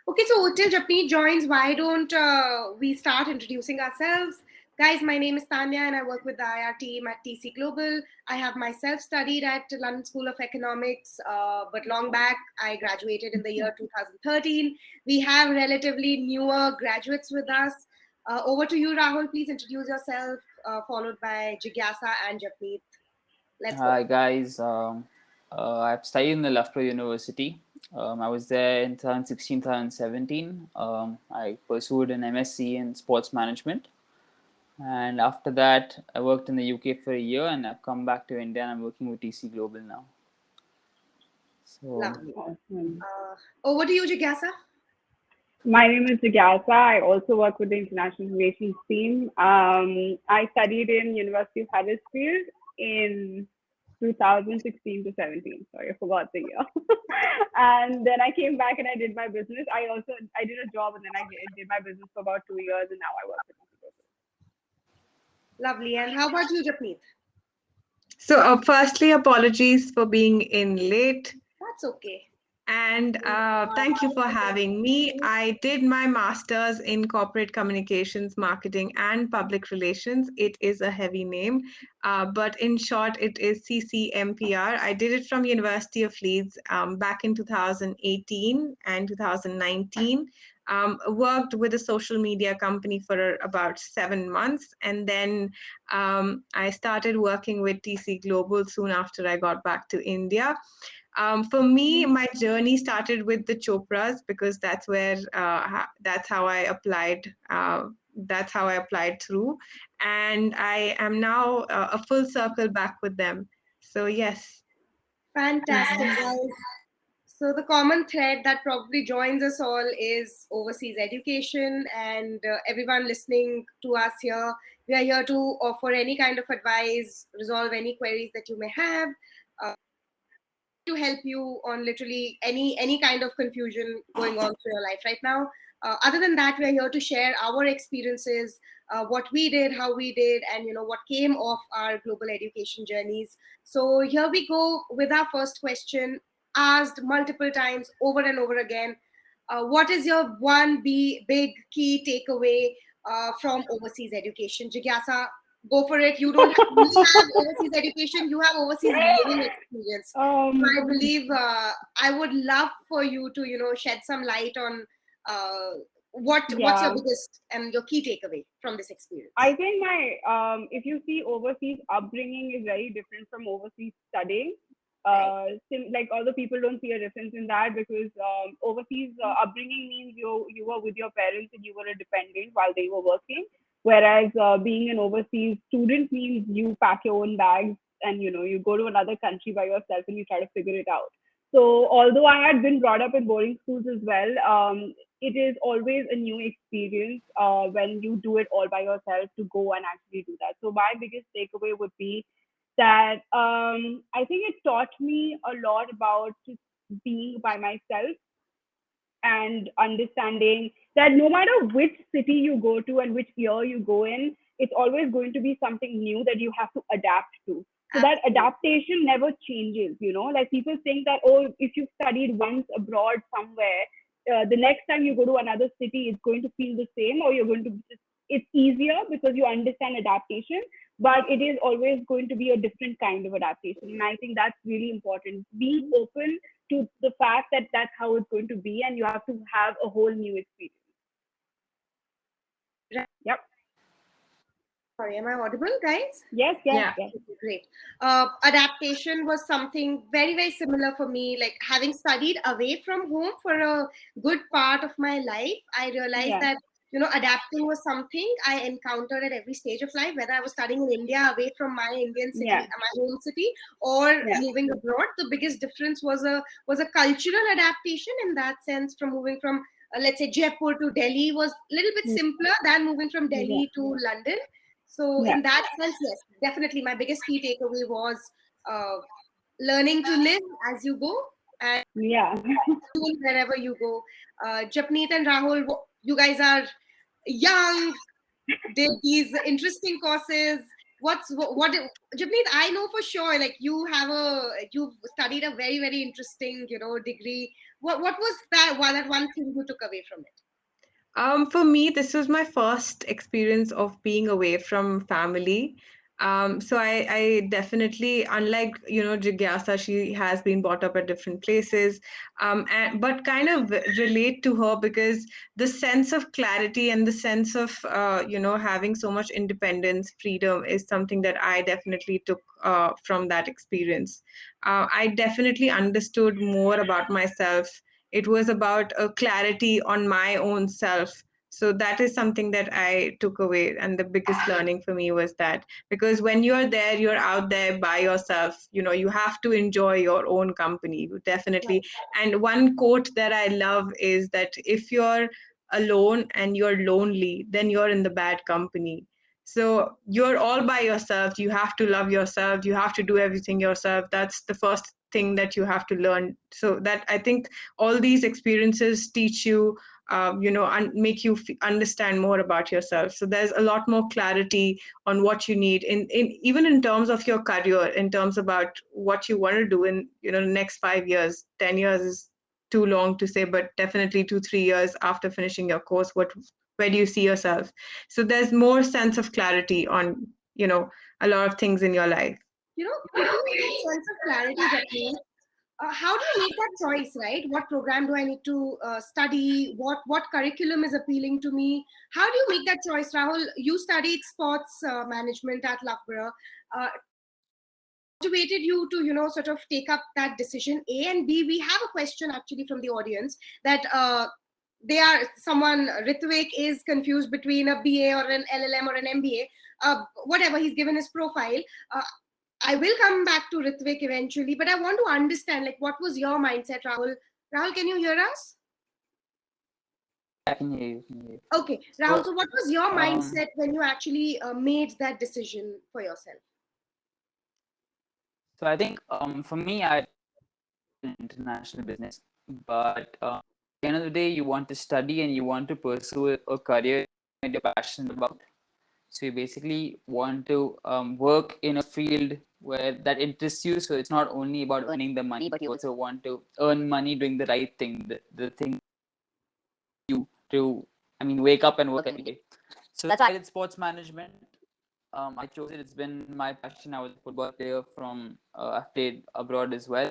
Okay, so till Japneet joins, why don't we start introducing ourselves? Guys, my name is Tanya and I work with the IR team at TC Global. I have myself studied at London School of Economics, but long back, I graduated in the year 2013. We have relatively newer graduates with us. Over to you, Rahul. Please introduce yourself, followed by Jigyasa and Japneet. Let's go. Hi guys, I've studied in the Loughborough University. I was there in 2016, 2017. I pursued an MSc in sports management, and after that, I worked in the UK for a year, and I've come back to India, and I'm working with TC Global now. So, Lovely. Awesome. Over to you, Jigyasa. My name is Jigyasa. I also work with the international relations team. I studied in University of Huddersfield in 2016 to 17. Sorry, I forgot the year. And then I came back and I did my business. I did a job and then I did my business for about 2 years and now I work with people. Lovely. And how about you, Japneet? So, firstly, apologies for being in late. That's okay. And thank you for having me. I did my master's in corporate communications, marketing, and public relations. It is a heavy name, but in short, it is CCMPR. I did it from University of Leeds back in 2018 and 2019. Worked with a social media company for about 7 months. And then I started working with TC Global soon after I got back to India. For me, my journey started with the Chopras because that's where that's how I applied. That's how I applied through, and I am now a full circle back with them. So yes. Fantastic, guys. So the common thread that probably joins us all is overseas education, and everyone listening to us here, we are here to offer any kind of advice, resolve any queries that you may have, to help you on literally any kind of confusion going on through your life right now. Other than that, we are here to share our experiences, what we did, how we did, and what came of our global education journeys. So here we go with our first question, asked multiple times over and over again. What is your big key takeaway from overseas education? Jigyasa, go for it. You don't have, you have overseas education, you have overseas living experience. So I believe I would love for you to, shed some light on what's your biggest and your key takeaway from this experience. I think if you see overseas upbringing is very different from overseas studying. Like other people don't see a difference in that because overseas upbringing means you were with your parents and you were a dependent while they were working. Whereas being an overseas student means you pack your own bags and you go to another country by yourself and you try to figure it out. So although I had been brought up in boarding schools as well, it is always a new experience when you do it all by yourself to go and actually do that. So my biggest takeaway would be that I think it taught me a lot about just being by myself and understanding that no matter which city you go to and which year you go in, it's always going to be something new that you have to adapt to. So that adaptation never changes, like people think that, oh, if you've studied once abroad somewhere, the next time you go to another city, it's going to feel the same, or you're going to it's easier because you understand adaptation, but it is always going to be a different kind of adaptation. And I think that's really important. Being open to the fact that that's how it's going to be, and you have to have a whole new experience. Yep. Sorry, am I audible, guys? Yes. Great. Adaptation was something very, very similar for me. Like having studied away from home for a good part of my life, I realized that adapting was something I encountered at every stage of life, whether I was studying in India away from my Indian city, my home city, or moving abroad. The biggest difference was a cultural adaptation in that sense. From moving from let's say Jaipur to Delhi was a little bit simpler than moving from Delhi to London. So in that sense, yes, definitely my biggest key takeaway was learning to live as you go and wherever you go. Japneet and Rahul, you guys are young, did these interesting courses. what Jagmeet, I know for sure, like you've studied a very, very interesting, degree. What was that one thing you took away from it? For me, this was my first experience of being away from family. So I definitely, unlike, Jigyasa, she has been brought up at different places, but kind of relate to her because the sense of clarity and the sense of, having so much independence, freedom is something that I definitely took from that experience. I definitely understood more about myself. It was about a clarity on my own self. So that is something that I took away, and the biggest learning for me was that, because when you're there, you're out there by yourself, you have to enjoy your own company, definitely. And one quote that I love is that if you're alone and you're lonely, then you're in the bad company. So you're all by yourself. You have to love yourself. You have to do everything yourself. That's the first thing that you have to learn. So that, I think, all these experiences teach you, and make you understand more about yourself. So there's a lot more clarity on what you need in even in terms of your career, in terms about what you want to do in, the next 5 years. 10 years is too long to say, but definitely 2 3 years after finishing your course, where do you see yourself? So there's more sense of clarity on, a lot of things in your life. Speaking of that sense of clarity, Jagmeet, how do you make that choice, right? What program do I need to study? What curriculum is appealing to me? How do you make that choice, Rahul? You studied sports management at Loughborough. Motivated you to, sort of take up that decision? A and B. We have a question actually from the audience that someone, Ritvik, is confused between a BA or an LLM or an MBA. Whatever, he's given his profile. I will come back to Ritvik eventually, but I want to understand, like, what was your mindset, Rahul? Rahul, can you hear us? I can hear you. Can hear you. Okay, Rahul, So, so what was your um, mindset when you actually made that decision for yourself? so I think for me, I international business, but at the end of the day, you want to study and you want to pursue a career that you're passionate about. So you basically want to work in a field where that interests you. So it's not only about earning the money, but you also want to earn money doing the right thing, the thing you to, I mean, wake up and work every day. So that's why I did sports management. I chose it. It's been my passion. I was a football player from, I've played abroad as well.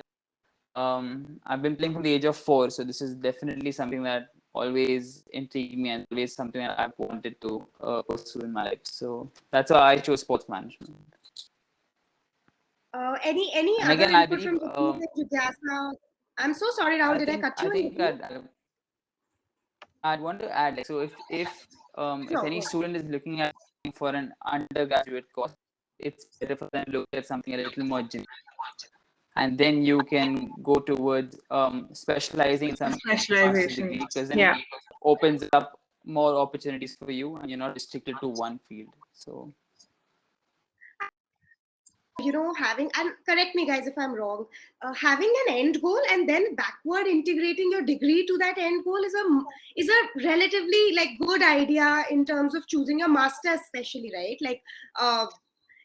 I've been playing from the age of 4, so this is definitely something that always intrigued me and always something that I've wanted to pursue in my life. So that's why I chose sports management. Any And other again, I input believe from Jagmeet and Jigyasa? I'm so sorry, Rahul. Did I cut I you in think between? I'd want to add, like, so if Sure, any go ahead. student is looking at for an undergraduate course, it's better for them to look at something a little more generic, and then you can go towards specializing in some master's Specialization. degree, because then it Yeah. opens up more opportunities for you and you're not restricted to one field. So Having, and correct me guys if I'm wrong, having an end goal and then backward integrating your degree to that end goal is a relatively like good idea in terms of choosing your master, especially, right? Like,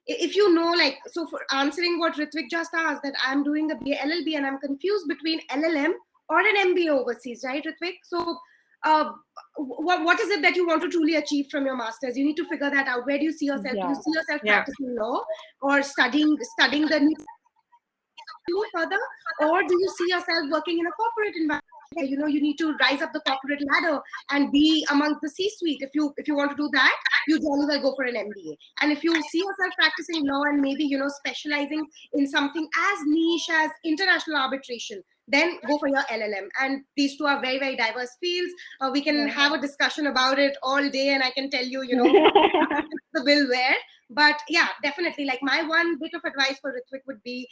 if you know, like, so for answering what Ritvik just asked, that I'm doing a BA LLB and I'm confused between LLM or an MBA overseas, right, Ritvik? So uh, what is it that you want to truly achieve from your masters? You need to figure that out. Where do you see yourself? Do you Yeah. see yourself Yeah. practicing law or studying the further, or do you see yourself working in a corporate environment where you need to rise up the corporate ladder and be amongst the C-suite? If you want to do that, you jolly well go for an MBA. And if you see yourself practicing law and maybe specializing in something as niche as international arbitration, then go for your LLM. And these two are very, very diverse fields. We can have a discussion about it all day, and I can tell you, the bill where. But yeah, definitely. Like, my one bit of advice for Ritvik would be,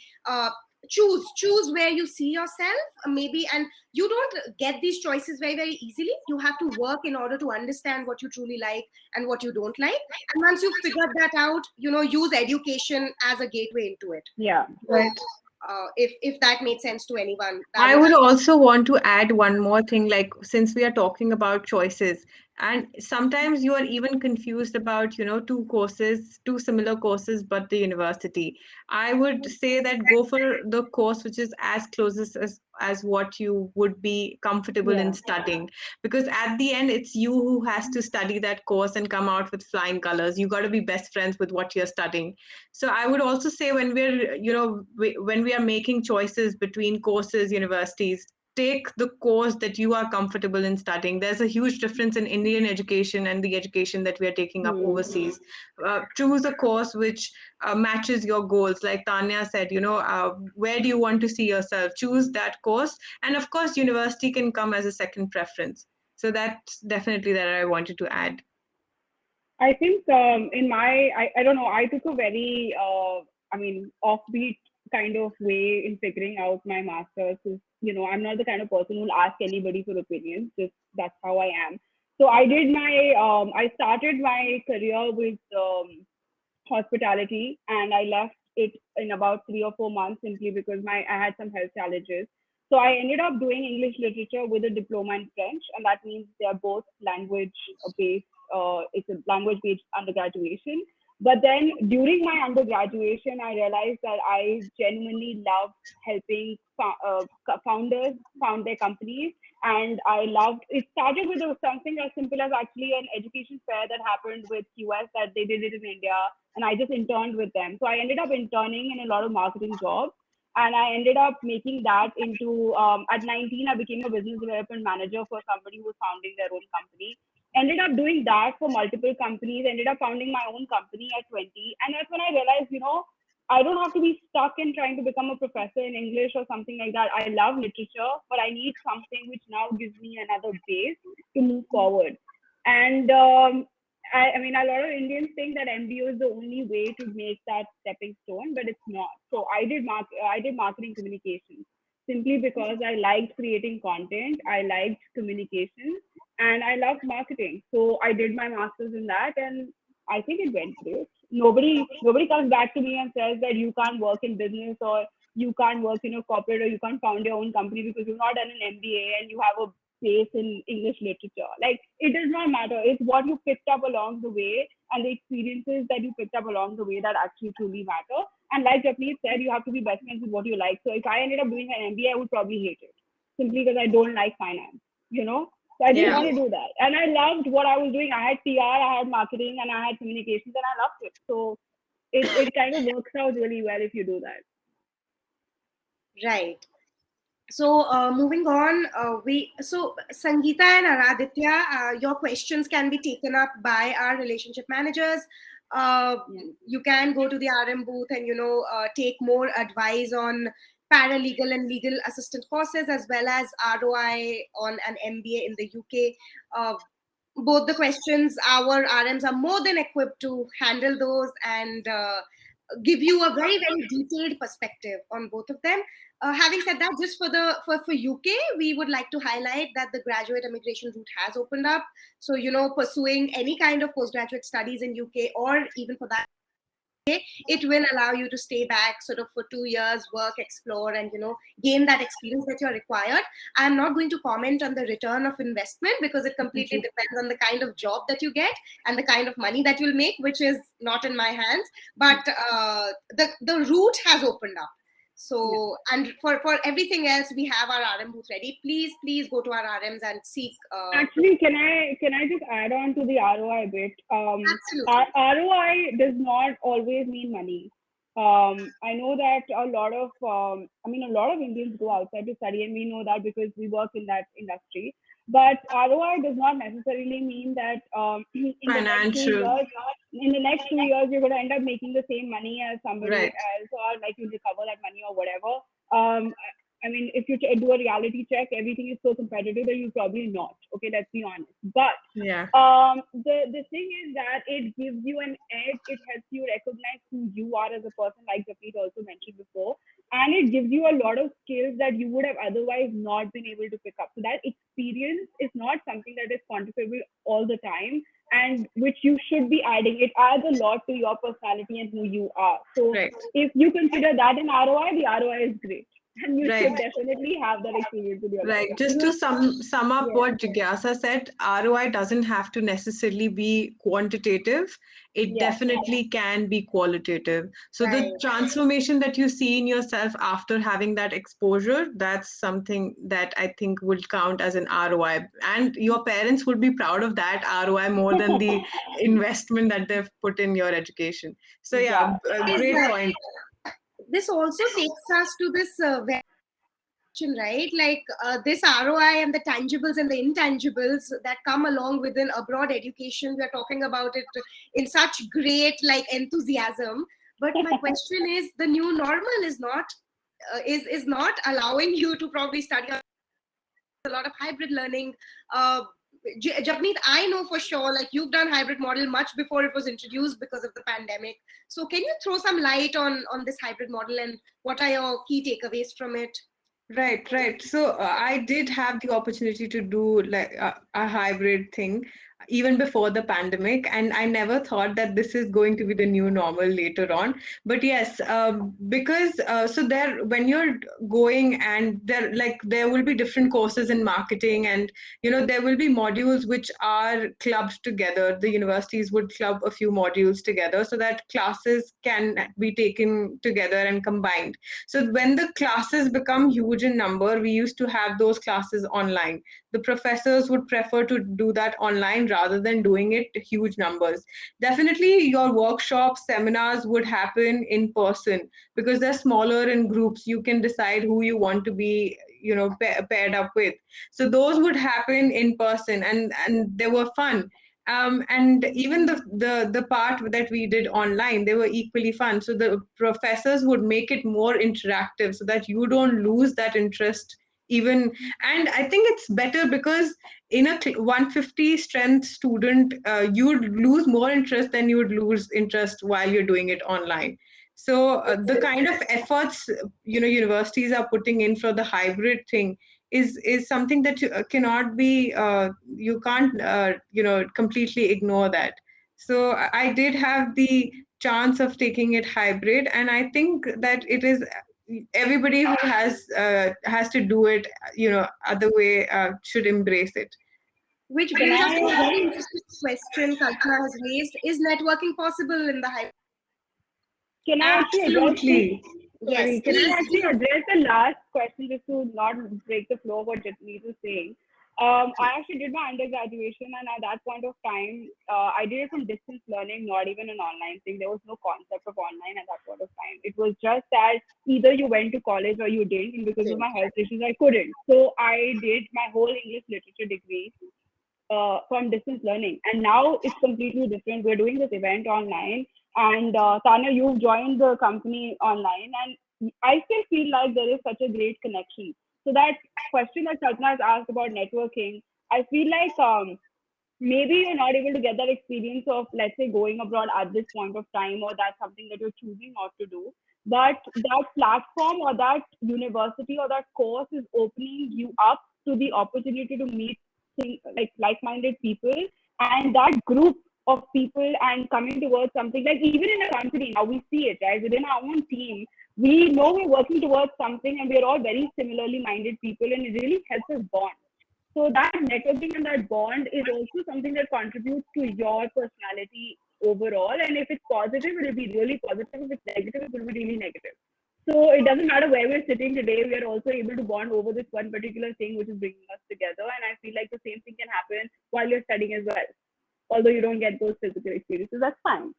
choose where you see yourself, maybe. And you don't get these choices very, very easily. You have to work in order to understand what you truly like and what you don't like. And once you've figured that out, use education as a gateway into it. Yeah. So, Right. if that made sense to anyone, that I was. would also want to add one more thing, like, since we are talking about choices, And sometimes you are even confused about, two similar courses but the university. I would say that go for the course which is as closest as what you would be comfortable in Yeah. studying, because at the end it's you who has to study that course and come out with flying colors. You got to be best friends with what you're studying. So I would also say, when when we are making choices between courses, universities, take the course that you are comfortable in studying. There's a huge difference in Indian education and the education that we are taking up Hmm. overseas. Choose a course which matches your goals. Like Tanya said, where do you want to see yourself? Choose that course. And of course, university can come as a second preference. So that's definitely that I wanted to add. I think I don't know, I took a very, offbeat kind of way in figuring out my master's. 'Cause, I'm not the kind of person who'll ask anybody for opinions. Just that's how I am. So I started my career with hospitality, and I left it in about 3 or 4 months simply because I had some health challenges. So I ended up doing English literature with a diploma in French, and that means they are both language based. It's a language based undergraduation. But then during my undergraduation, I realized that I genuinely loved helping founders found their companies, and I loved. It started with something as simple as actually an education fair that happened with US that they did it in India, and I just interned with them. So I ended up interning in a lot of marketing jobs, and I ended up making that into. At 19, I became a business development manager for somebody who was founding their own company. Ended up doing that for multiple companies. Ended up founding my own company at 20, and that's when I realized, I don't have to be stuck in trying to become a professor in English or something like that. I love literature, but I need something which now gives me another base to move forward. And I mean, a lot of Indians think that MBO is the only way to make that stepping stone, but it's not. So I did marketing communications simply because I liked creating content, I liked communications, and I loved marketing. So I did my masters in that, and I think it went great. Nobody comes back to me and says that you can't work in business, or you can't work in a corporate, or you can't found your own company because you've not done an MBA and you have a base in English literature. Like, it does not matter. It's what you picked up along the way and the experiences that you picked up along the way that actually truly matter. And like Japneet said, you have to be best friends with what you like. So if I ended up doing an MBA, I would probably hate it simply because I don't like finance, you know? So I didn't Yeah. want to do that. And I loved what I was doing. I had PR, I had marketing, and I had communications, and I loved it. So it kind of works out really well if you do that. Right. So moving on, we so Sangeeta and Araditya, your questions can be taken up by our relationship managers. Uh, Yeah. you can go to the RM booth and take more advice on paralegal and legal assistant courses, as well as ROI on an MBA in the UK. Both the questions, our RMs are more than equipped to handle those and give you a very very detailed perspective on both of them. Having said that, just for UK, we would like to highlight that the graduate immigration route has opened up. So pursuing any kind of postgraduate studies in UK, or even for that, it will allow you to stay back sort of for 2 years, work, explore, and gain that experience that you're required. I'm not going to comment on the return of investment because it completely depends on the kind of job that you get and the kind of money that you'll make, which is not in my hands. But the route has opened up. Yeah. So, and for everything else, we have our RM booth ready. Please go to our RMs and seek. Actually, can I just add on to the ROI bit? Absolutely. ROI does not always mean money. I know that a lot of Indians go outside to study, and we know that because we work in that industry. But ROI does not necessarily mean that in the next two Financial. years, you're going to end up making the same money as somebody Right. else, or like you recover that money or whatever. Um, if you do a reality check, everything is so competitive that you probably not. Okay, let's be honest. But Yeah. the thing is that it gives you an edge. It helps you recognize who you are as a person, like Japneet also mentioned before, and it gives you a lot of skills that you would have otherwise not been able to pick up. So that experience is not something that is quantifiable all the time, and which you should be adding. It adds a lot to your personality and who you are. So Right. if you consider that in ROI, the ROI is great. and you Right. should definitely have that experience in your life. Right. Just to sum up Yes, what Jigyasa said, ROI doesn't have to necessarily be quantitative. It yes, definitely can be qualitative. So the Right. transformation that you see in yourself after having that exposure, that's something that I think would count as an ROI. And your parents would be proud of that ROI more than the investment that they've put in your education. So yeah, yeah. a Is, great point. this also takes us to this question, right? Like this ROI and the tangibles and the intangibles that come along with an abroad education. We're talking about it in such great like enthusiasm. But my question is, the new normal is not is not allowing you to probably study a lot of hybrid learning. Uh, Japneet, I know for sure, like you've done hybrid model much before it was introduced because of the pandemic. So can you throw some light on this hybrid model and what are your key takeaways from it? Right, right. So I did have the opportunity to do like a hybrid thing even before the pandemic, and I never thought that this is going to be the new normal later on. But yes, because so there when you're going and there will be different courses in marketing, and there will be modules which are clubbed together. The universities would club a few modules together so that classes can be taken together and combined. So when the classes become huge in number, we used to have those classes online. The professors would prefer to do that online rather than doing it huge numbers. Definitely, your workshops, seminars would happen in person because they're smaller in groups. You can decide who you want to be, paired up with. So those would happen in person, and they were fun. And even the part that we did online, they were equally fun. So the professors would make it more interactive so that you don't lose that interest even. And I think it's better because in a 150 strength student, you'd lose more interest than you would lose interest while you're doing it online. So the kind of efforts universities are putting in for the hybrid thing is something that you cannot be you can't completely ignore that. So I did have the chance of taking it hybrid, and I think that it is everybody who has to do it other way should embrace it. Which Can brings us to a I very interesting question Kalpana has raised. Is networking possible in the hybrid? can I actually address this? Absolutely. Yes, Sorry, can I please. actually address the last question just to not break the flow of what Jitneet was saying? I actually did my undergraduation, and at that point of time, I did it from distance learning, not even an online thing. There was no concept of online at that point of time. It was just that either you went to college or you didn't, and because of my health issues, I couldn't. So I did my whole English literature degree from distance learning. And now it's completely different. We're doing this event online. And Tanya, you've joined the company online. And I still feel like there is such a great connection. So that question that Kalpana has asked about networking, I feel like maybe you're not able to get that experience of, let's say, going abroad at this point of time, or that's something that you're choosing not to do. But that platform or that university or that course is opening you up to the opportunity to meet like like-minded people, and that group of people and coming towards something, like even in a company now we see it, right? Within our own team, we know we're working towards something and we're all very similarly minded people, and it really helps us bond. So that networking and that bond is also something that contributes to your personality overall. And if it's positive, it will be really positive. If it's negative, it will be really negative. So it doesn't matter where we're sitting today, we are also able to bond over this one particular thing which is bringing us together. And I feel like the same thing can happen while you're studying as well. Although you don't get those physical experiences, that's fine.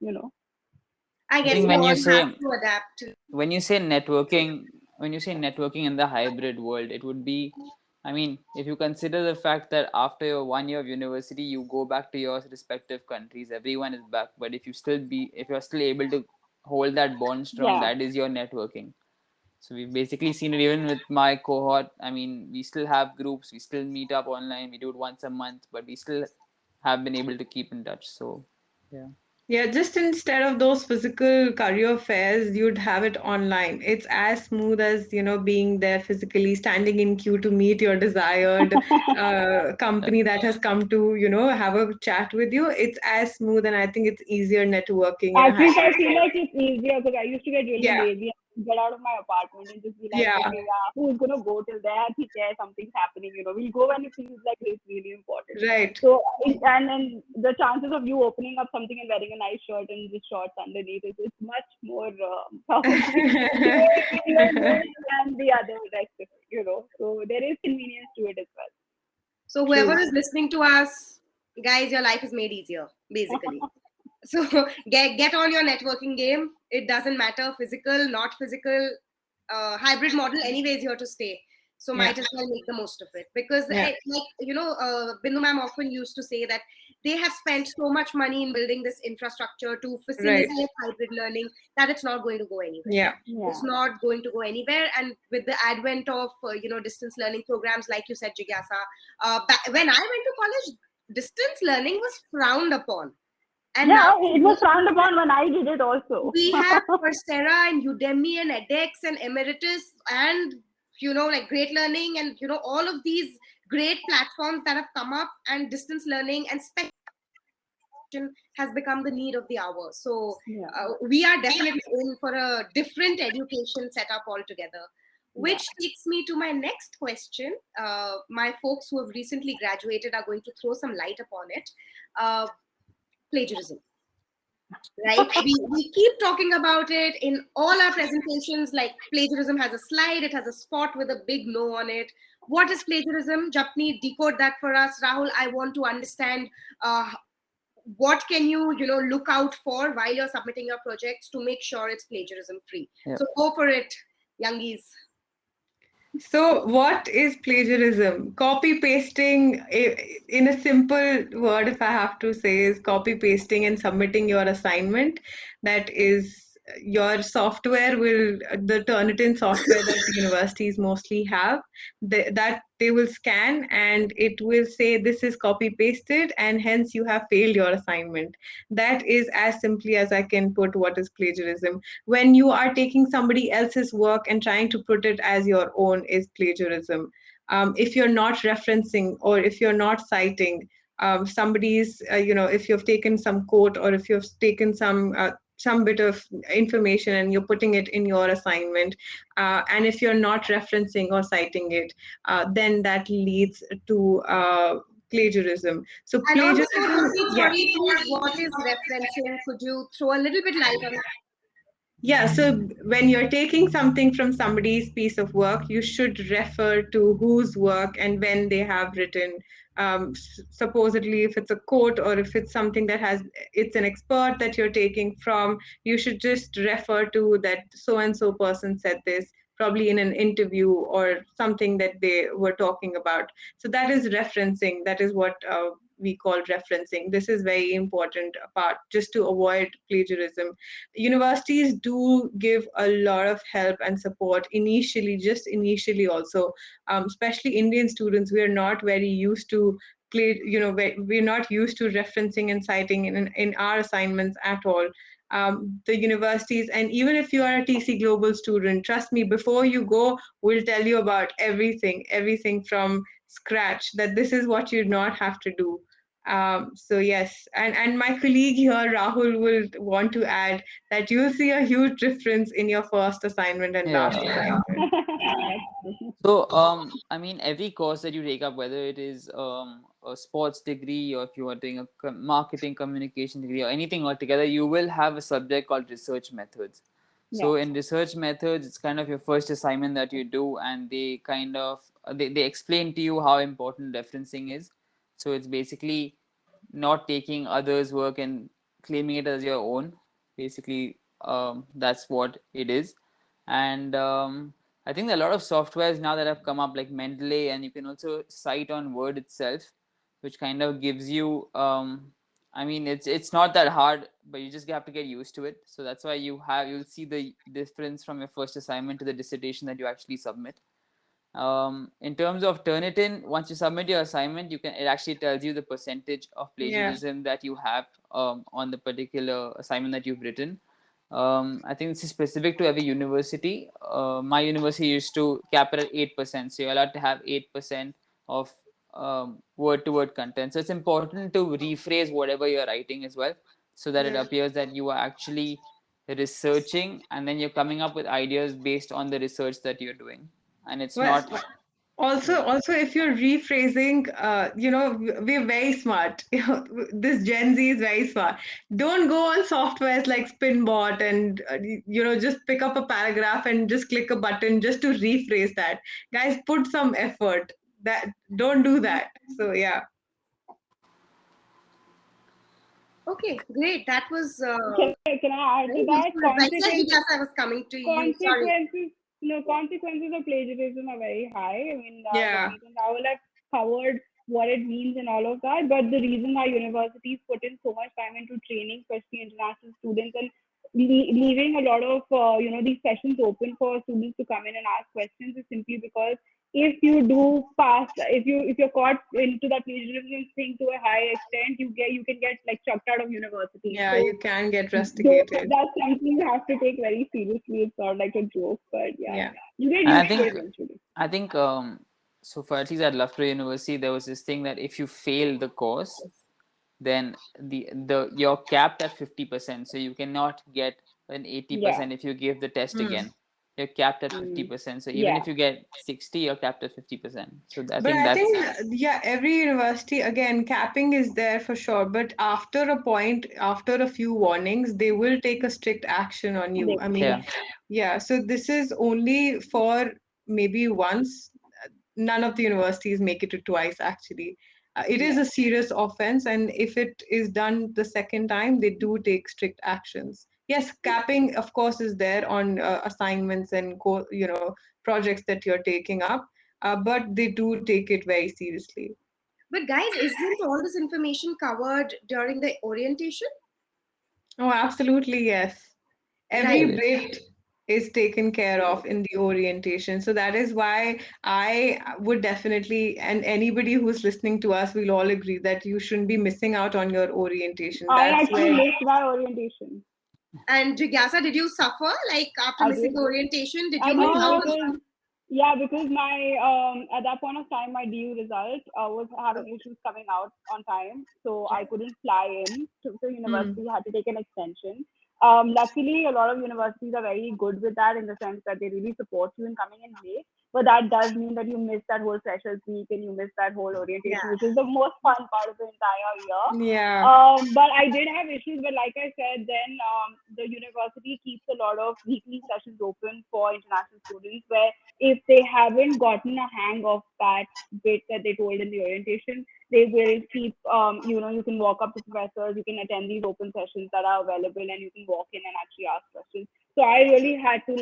I I guess think we when all you have say to adapt. when you say networking when you say networking in the hybrid world, it would be, I mean, if you consider the fact that after your 1 year of university you go back to your respective countries, everyone is back, but if you're still able to hold that bond strong, Yeah. that is your networking. So we've basically seen it even with my cohort. I mean, we still have groups, we still meet up online, we do it once a month, but we still have been able to keep in touch. So yeah. Yeah, just instead of those physical career fairs, you'd have it online. It's as smooth as, being there physically, standing in queue to meet your desired company that has come to, have a chat with you. It's as smooth, and I think it's easier networking in a Actually, hybrid. I feel like it's easier because I used to get really Yeah, lazy get out of my apartment and just be like, Yeah, okay, yeah, who's gonna go till there? Theek hai, something's happening. We'll go when it feels like it's really important. right. So, and then the chances of you opening up something and wearing a nice shirt and just shorts underneath is it's much more probably safe in your mood than the other rest of it. So there is convenience to it as well. So True. whoever is listening to us, guys, your life is made easier, basically. So get on your networking game. It doesn't matter, physical, not physical, hybrid model. Anyway, is here to stay. So Yeah, might as well make the most of it because, yeah, like Bindu ma'am often used to say that they have spent so much money in building this infrastructure to right. facilitate hybrid learning that it's not going to go anywhere. Yeah, It's Yeah. not going to go anywhere. And with the advent of distance learning programs, like you said, Jigyasa, when I went to college, distance learning was frowned upon, and now Yeah, it was frowned upon when I did it also. we have Coursera and Udemy and edX and Emeritus and like Great Learning and all of these great platforms that have come up, and distance learning and specialization has become the need of the hour. So Yeah. we are definitely in for a different education setup altogether. Yeah. Which takes me to my next question. My folks who have recently graduated are going to throw some light upon it. Uh, Plagiarism, right? We keep talking about it in all our presentations. Like, plagiarism has a slide, it has a spot with a big no on it. What is plagiarism? Japni, decode that for us. Rahul, I want to understand what can you look out for while you're submitting your projects to make sure it's plagiarism free. Yeah. So go for it, youngies. So, what is plagiarism? Copy pasting, in a simple word, if I have to say, is copy pasting and submitting your assignment. That is, your software will, the Turnitin software that universities mostly have, that they will scan and it will say this is copy pasted and hence you have failed your assignment. That is as simply as I can put what is plagiarism. When you are taking somebody else's work and trying to put it as your own is plagiarism. If you're not referencing or if you're not citing somebody's, if you've taken some quote or if you've taken some bit of information and you're putting it in your assignment, and if you're not referencing or citing it, then that leads to plagiarism. So And also, plagiarism, Jasmeet, yeah. sorry, please, what is referencing? Could you throw a little bit light on? Yeah, so when you're taking something from somebody's piece of work, you should refer to whose work and when they have written. Supposedly, if it's a quote or if it's something that it's an expert that you're taking from, you should just refer to that so and so person said this, probably in an interview or something that they were talking about. So that is referencing. That is what we call referencing. This is very important part just to avoid plagiarism. Universities do give a lot of help and support initially, just initially also, especially Indian students. We are not very used to we're not used to referencing and citing in our assignments at all. The universities, and even if you are a TC Global student, trust me, before you go, we'll tell you about everything from scratch, that this is what you not have to do. So yes, and my colleague here, Rahul, will want to add that you'll see a huge difference in your first assignment and Yeah. last assignment. That's true. So, I mean, every course that you take up, whether it is a sports degree or if you are doing a marketing communication degree or anything altogether, you will have a subject called research methods. Yeah. So, in research methods, it's kind of your first assignment that you do, and they kind of they explain to you how important referencing is. So, it's basically not taking others' work and claiming it as your own. Basically, that's what it is. And I think there are a lot of softwares now that have come up, like Mendeley, and you can also cite on Word itself, which kind of gives you. I mean, it's not that hard, but you just have to get used to it. So that's why you'll see the difference from your first assignment to the dissertation that you actually submit. In terms of Turnitin, once you submit your assignment, it actually tells you the percentage of Yeah, plagiarism that you have on the particular assignment that you've written. I think this is specific to every university. My university used to cap it at 8%, so you're allowed to have 8% of word to word content. So it's important to rephrase whatever you're writing as well, so that it Yeah. appears that you are actually researching, and then you're coming up with ideas based on the research that you're doing, and it's Well, not. also, Yeah, if you're rephrasing, we're very smart. This Gen Z is very smart. Don't go on softwares like Spinbot and just pick up a paragraph and just click a button just to rephrase that. Guys, put some effort. That don't do that. So yeah. Okay, great. That was Can I add to very that? useful advice. Yeah, yes, I was coming to you. Sorry. Consequences of plagiarism are very high. I mean, the Yeah. reason I will have covered what it means and all of that, but the reason why universities put in so much time into training, especially international students, and leaving a lot of these sessions open for students to come in and ask questions is simply because if you do pass, if you're caught into that plagiarism thing to a high extent, you can get like chucked out of university. Yeah, So you can get though rusticated. that's something you have to take very seriously. It's not like a joke, but yeah, Yeah. you get and I used to it think eventually. I think so for at least at Loughborough University, there was this thing that if you fail the course, then the you're capped at 50%, so you cannot get an Yeah. 80% if you give the test Hmm. again. You're capped at Mm. 50%, so even Yeah. if you get 60, you're capped at 50%. So I But think I that's. think, yeah, every university, again, capping is there for sure. But after a point, after a few warnings, they will take a strict action on you. I mean, Yeah, yeah, so this is only for maybe once. None of the universities make it to twice, actually. It is Yeah. a serious offense, and if it is done the second time, they do take strict actions. Yes, capping, of course, is there on assignments and projects that you're taking up, but they do take it very seriously. But guys, isn't all this information covered during the orientation? Oh, absolutely, yes. Right. Every it is. bit is taken care of in the orientation. So that is why I would definitely, and anybody who's listening to us will all agree that you shouldn't be missing out on your orientation. I That's actually where, missed my orientation. And Jigyasa, did you suffer like after I missing did. the orientation? Did I you miss did out? because because my at that point of time my DU result was having issues coming out on time, so I couldn't fly in to the hmm, university. Had to take an extension. Luckily, a lot of universities are very good with that in the sense that they really support you in coming in late. But that does mean that you miss that whole freshers week and you miss that whole Yeah. orientation, which is the most fun part of the entire year. yeah, But I did have issues. But like I said, then the university keeps a lot of weekly sessions open for international students where if they haven't gotten a hang of that bit that they told in the orientation, they will keep, you can walk up to professors, you can attend these open sessions that are available, and you can walk in and actually ask questions. So I really had to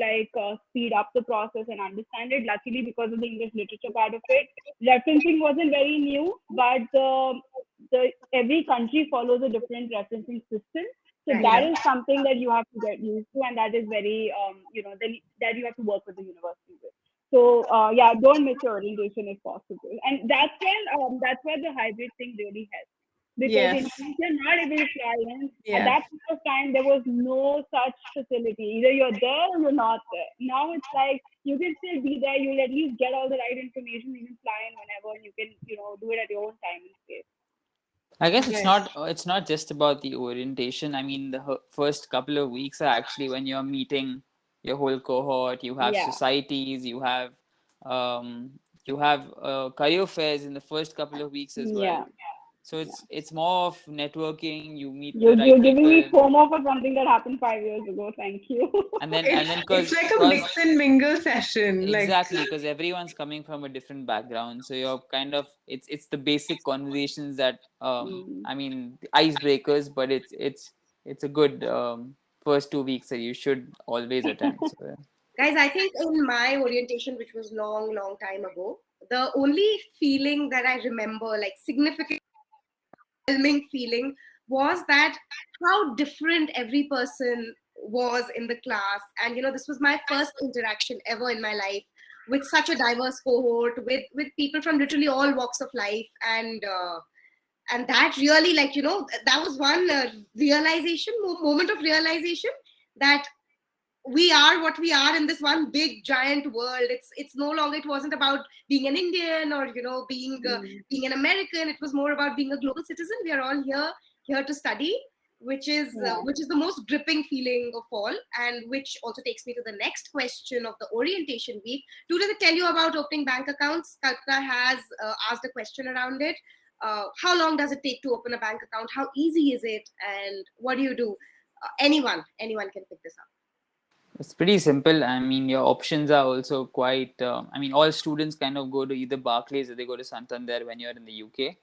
speed up the process and understand it. Luckily, because of the English literature part of it, referencing wasn't very new, but the every country follows a different referencing system. So Right. that yeah, is something that you have to get used to, and that is very, that you have to work with the university with. So yeah, don't miss your orientation if possible, and that's where the hybrid thing really helps. Because in yes, case you're not able to fly in, at yeah. that point of time there was no such facility. Either you're there or you're not there. Now it's like you can still be there. You'll at least get all the right information. You can fly in whenever, and you can do it at your own time and space. I guess Yes. it's not just about the orientation. I mean, the first couple of weeks are actually when you're meeting your whole cohort. You have Yeah, societies, you have career fairs in the first couple of weeks as well. yeah, So yeah. it's more of networking. You meet the You're right giving me people, FOMO for something that happened 5 years ago. Thank you. and then It's like a cause mix and mingle session. Like, exactly, because everyone's coming from a different background, so you're kind of it's the basic conversations that Mm. I mean icebreakers, but it's a good first 2 weeks that you should always attend. So yeah. Guys, I think in my orientation, which was long, long time ago, the only feeling that I remember, like significant overwhelming feeling, was that how different every person was in the class. And this was my first interaction ever in my life with such a diverse cohort, with people from literally all walks of life. And that really, like, that was one realization, moment of realization, that we are what we are in this one big giant world. It's no longer, it wasn't about being an Indian or being Mm. being an American. It was more about being a global citizen. We are all here to study. which is the most gripping feeling of all, and which also takes me to the next question of the orientation week. To tell you about opening bank accounts, Kalpana has asked a question around it. How long does it take to open a bank account? How easy is it? And what do you do? Anyone can pick this up. It's pretty simple. I mean, your options are also quite. I mean, all students kind of go to either Barclays or they go to Santander when you're in the UK.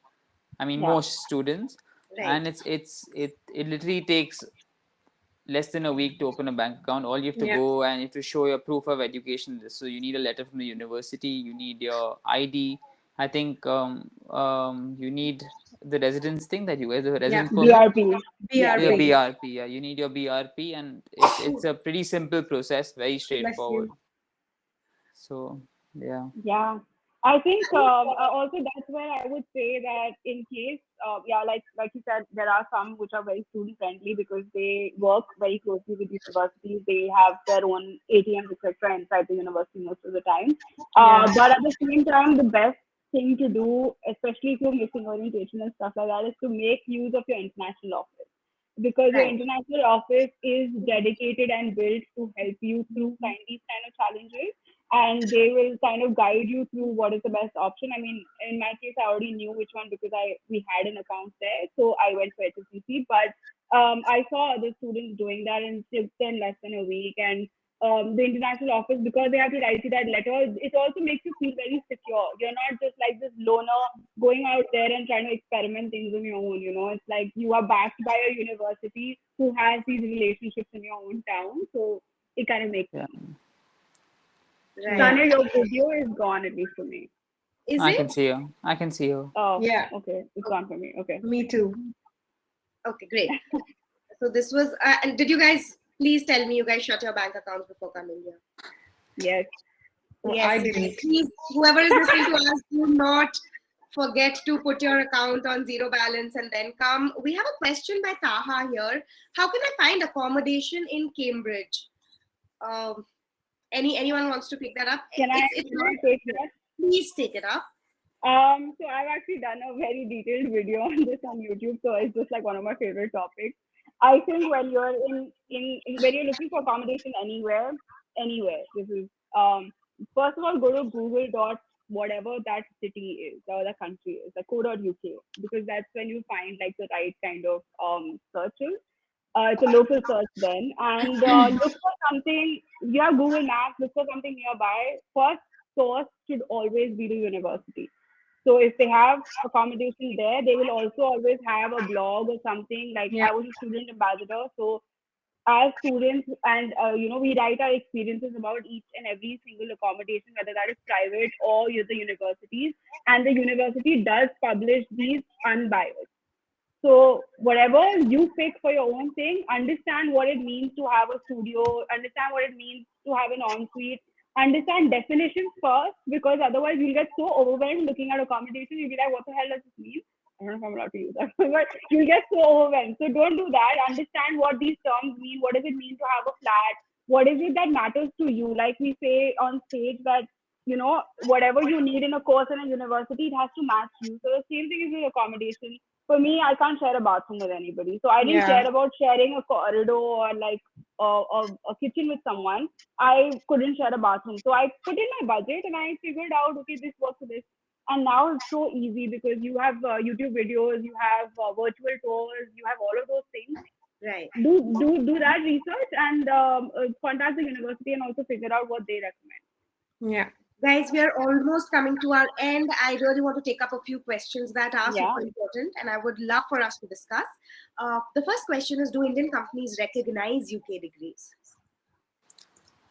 I mean, Yeah. most students, Right. and it literally takes less than a week to open a bank account. All you have to Yeah. go and you have to show your proof of education. So you need a letter from the university. You need your ID. I think you need the residence thing that you guys, the Yeah. residence permit. BRP. Yeah, Your BRP. BRP. BRP. Yeah, you need your BRP, and it's a pretty simple process, very Bless straightforward. you. So yeah. Yeah, I think also that's where I would say that in case, yeah, like you said, there are some which are very student friendly because they work very closely with universities. They have their own ATMs, etc., inside the university most of the time. Yeah. But at the same time, the best thing to do, especially if you're missing orientation and stuff like that, is to make use of your international office because your Right. international office is dedicated and built to help you through these kind of challenges, and they will kind of guide you through what is the best option. I mean, in my case, I already knew which one because we had an account there, so I went for HSBC. But I saw other students doing that and it took them less than a week. And the international office, because they have to write you that letter, it also makes you feel very secure. You're not just like this loner going out there and trying to experiment things on your own. It's like you are backed by a university who has these relationships in your own town, so it kind of makes Yeah. sense. Right. Tanya, your video is gone, at least for me. Is I it? can see her. I can see her. Oh, Yeah. okay. It's gone for me. Okay. Me too. Okay, great. So this was, and did you guys please tell me you guys shut your bank accounts before coming here? Yes. I Yes. didn't. Please, whoever is listening to us, do not forget to put your account on zero balance and then come. We have a question by Taha here. How can I find accommodation in Cambridge? Um, anyone wants to pick that up? It's Can not. I take that? Please take it up. So I've actually done a very detailed video on this on YouTube, so it's just like one of my favorite topics. I think when you're when you're looking for accommodation anywhere, this is first of all go to Google dot whatever that city is or the country is, like co.uk, because that's when you find like the right kind of searches. It's a local search then, and look for something. You have Google Maps. Look for something nearby. First source should always be the university. So if they have accommodation there, they will also always have a blog or something. Like Yeah. I was a student ambassador, so as students and we write our experiences about each and every single accommodation, whether that is private or the universities, and the university does publish these unbiased. So whatever you pick for your own thing, understand what it means to have a studio, understand what it means to have an ensuite, understand definitions first, because otherwise you'll get so overwhelmed looking at accommodation, you'll be like, what the hell does this mean? I don't know if I'm allowed to use that, but you'll get so overwhelmed. So don't do that. Understand what these terms mean. What does it mean to have a flat? What is it that matters to you? Like we say on stage that, whatever you need in a course in a university, it has to match you. So the same thing is with accommodation. For me, I can't share a bathroom with anybody. So I didn't Yeah. care about sharing a corridor or like a kitchen with someone. I couldn't share a bathroom. So I put in my budget and I figured out, okay, this works for this. And now it's so easy because you have YouTube videos, you have virtual tours, you have all of those things. Right. Do that research and contact the university and also figure out what they recommend. Yeah. Guys, we are almost coming to our end. I really want to take up a few questions that are Yeah. super important and I would love for us to discuss. The first question is, do Indian companies recognize UK degrees?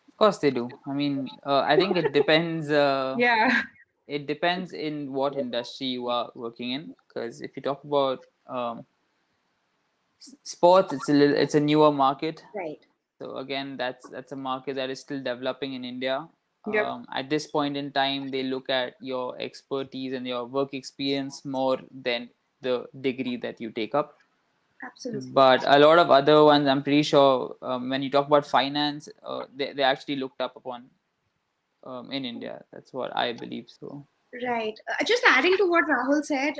Of course they do. I mean, I think it depends. Yeah. It depends in what industry you are working in. Because if you talk about sports, it's a newer market. Right. So again, that's a market that is still developing in India. Yep. At this point in time, they look at your expertise and your work experience more than the degree that you take up. Absolutely. But a lot of other ones, I'm pretty sure, when you talk about finance, they actually looked up upon in India. That's what I believe. So Right. Just adding to what Rahul said,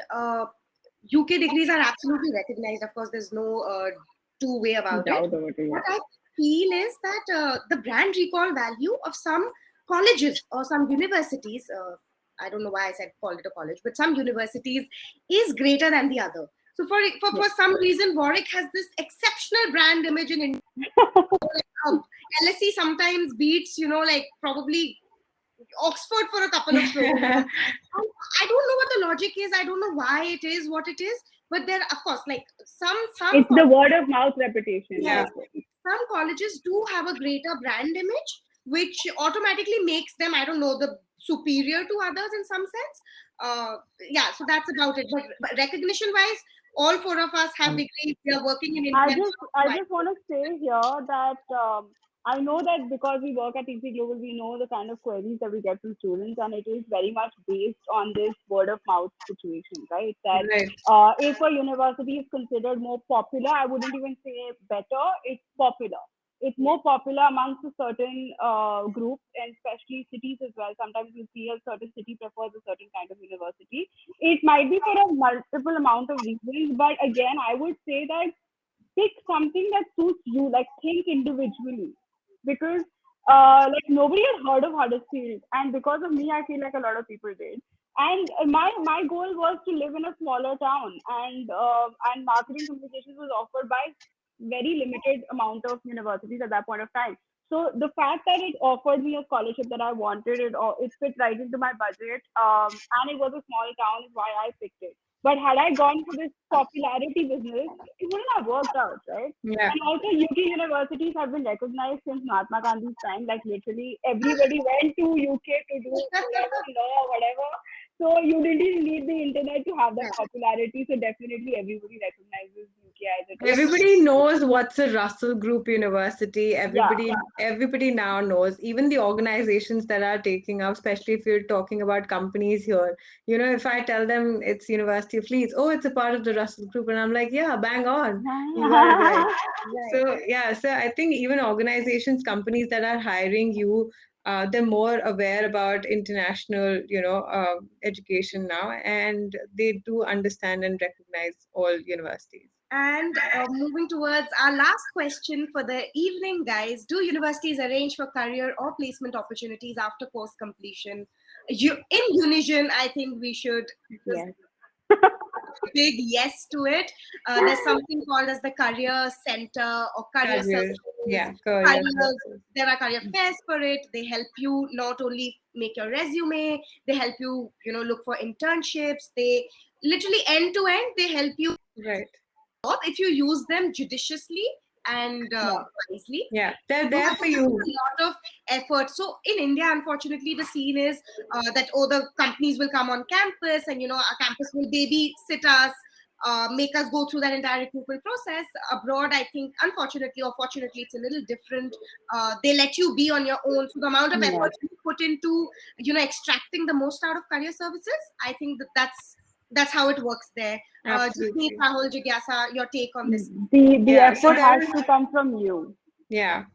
UK degrees are absolutely recognized. Of course, there's no two-way about it. Doubt over to you. What I feel is that the brand recall value of some colleges or some universities, I don't know why I said call it a college, but some universities is greater than the other. So for some reason, Warwick has this exceptional brand image in India. LSE sometimes beats, like probably Oxford for a couple of crores. I don't know what the logic is. I don't know why it is what it is. But there, of course, like some It's the word of mouth reputation. yes, That's it. some colleges do have a greater brand image, which automatically makes them, I don't know, the superior to others in some sense. Yeah, so that's about it. But recognition wise, all four of us have degrees. We are working in I India. just I just want to say here that I know that because we work at TC Global, we know the kind of queries that we get from students, and it is very much based on this word of mouth situation, right? That Right. if a university is considered more popular, I wouldn't even say better. It's popular. It's more popular amongst a certain group, and especially cities as well. Sometimes you see a certain city prefers a certain kind of university. It might be for a multiple amount of reasons, but again, I would say that pick something that suits you, like think individually. Because like nobody had heard of Huddersfield, and because of me, I feel like a lot of people did. And my goal was to live in a smaller town, and marketing communications was offered by very limited amount of universities at that point of time. So the fact that it offered me a scholarship that I wanted, it fit right into my budget, and it was a small town is why I picked it. But had I gone for this popularity business, it wouldn't have worked out, right? Yeah. And also, UK universities have been recognized since Mahatma Gandhi's time. Like literally, everybody went to UK to do whatever law, whatever. So you didn't need the internet to have that popularity. So definitely, everybody recognizes UK as it is. Everybody knows what's a Russell Group University. Yeah, Everybody now knows. Even the organizations that are taking up, especially if you're talking about companies here. If I tell them it's University of Leeds, oh, it's a part of the Russell Group, and I'm like, yeah, bang on, you got it right. Right. So yeah, so I think even organizations, companies that are hiring you, they're more aware about international, education now, and they do understand and recognize all universities. And moving towards our last question for the evening, guys. Do universities arrange for career or placement opportunities after course completion? In Unison, I think we should just yes. big yes to it. There's something called as the career center or career Career, services. yeah, career Careers, services. there are career fairs for it. They help you not only make your resume, they help you, look for internships. They literally end to end, they help you Right. if you use them judiciously and Yeah. wisely. Yeah, they're You there have for to put you. a lot of effort. So in India, unfortunately, the scene is that the companies will come on campus, and our campus will babysit us, make us go through that entire recruitment process. Abroad, I think, unfortunately or fortunately, it's a little different. They let you be on your own. So the amount of Yes. effort you put into extracting the most out of career services, I think that's how it works there. Just need Absolutely. Rahul Jigyasa, your take on this. The Yeah, so effort has there is, to come from you. yeah.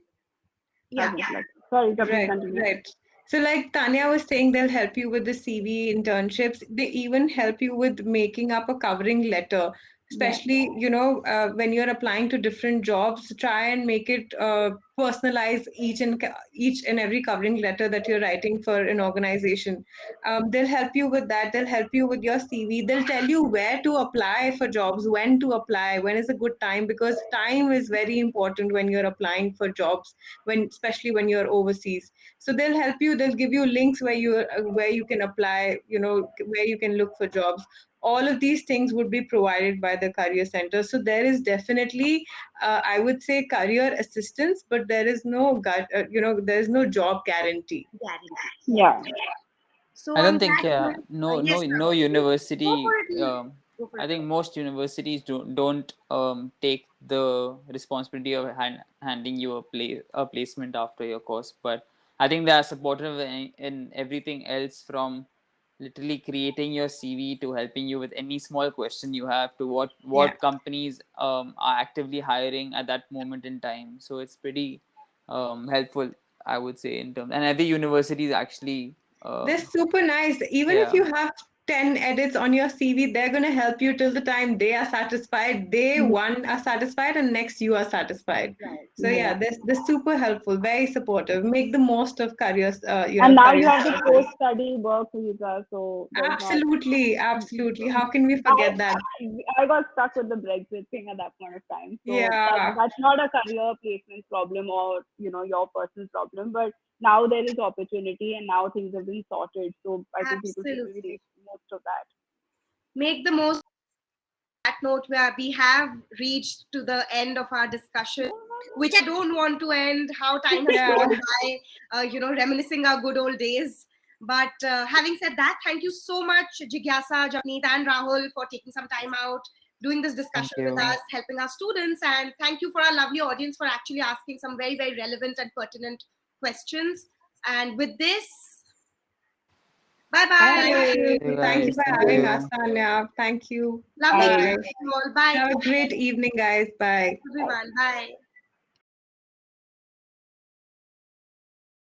Yeah. Okay. Like, sorry, please Right, continue. right. So, like Tanya was saying, they'll help you with the CV internships. They even help you with making up a covering letter, Yeah. especially, when you're applying to different jobs, try and make it personalize each and every covering letter that you're writing for an organization. They'll help you with that. They'll help you with your CV. They'll tell you where to apply for jobs, when to apply, when is a good time, because time is very important when you're applying for jobs, especially when you're overseas. So they'll help you. They'll give you links where you can apply, where you can look for jobs. All of these things would be provided by the career center. So there is definitely, I would say, career assistance, but there is there is no job guarantee. Guarantee. Yeah. Yeah. So I on don't think, that yeah, note, no, yes, no, no Rahul, go for university. it. Neil. Go for I it. think most universities don't take the responsibility of handing you a placement after your course. But I think they are supportive in everything else, from literally creating your CV to helping you with any small question you have, to Yeah. what companies are actively hiring at that moment in time. So it's pretty helpful, I would say, in terms. And every university is actually They're super nice. Even if yeah. you have 10 edits on your CV, they're going to help you till the time they are satisfied. They, one, are satisfied, and next, you are satisfied. Right. So, yeah, they're super helpful, very supportive. Make the most of careers, And now you career have the choices. post-study work visa, so there's not. Absolutely, absolutely. How can we I forget that? I got stuck with the Brexit thing at that point of time, so Yeah, that's not a career placement problem or your personal problem. But now there is opportunity, and now things have been sorted. So I think people should really Absolutely. make most of that. Make the most that note where we have reached to the end of our discussion, which I don't want to end. How time has yeah. flown by, reminiscing our good old days. But having said that, thank you so much, Jigyasa, Japneet, and Rahul, for taking some time out, doing this Thank discussion with you. us, helping our students. And thank you for our lovely audience for actually asking some very, very relevant and pertinent questions. And with this, bye Thank bye. you. See you Thank you guys. for Thank having us, you. Tanya. Thank you. Lovely Bye. to Bye. meet you all. Bye, Have a great evening, guys. Bye. everyone. Bye.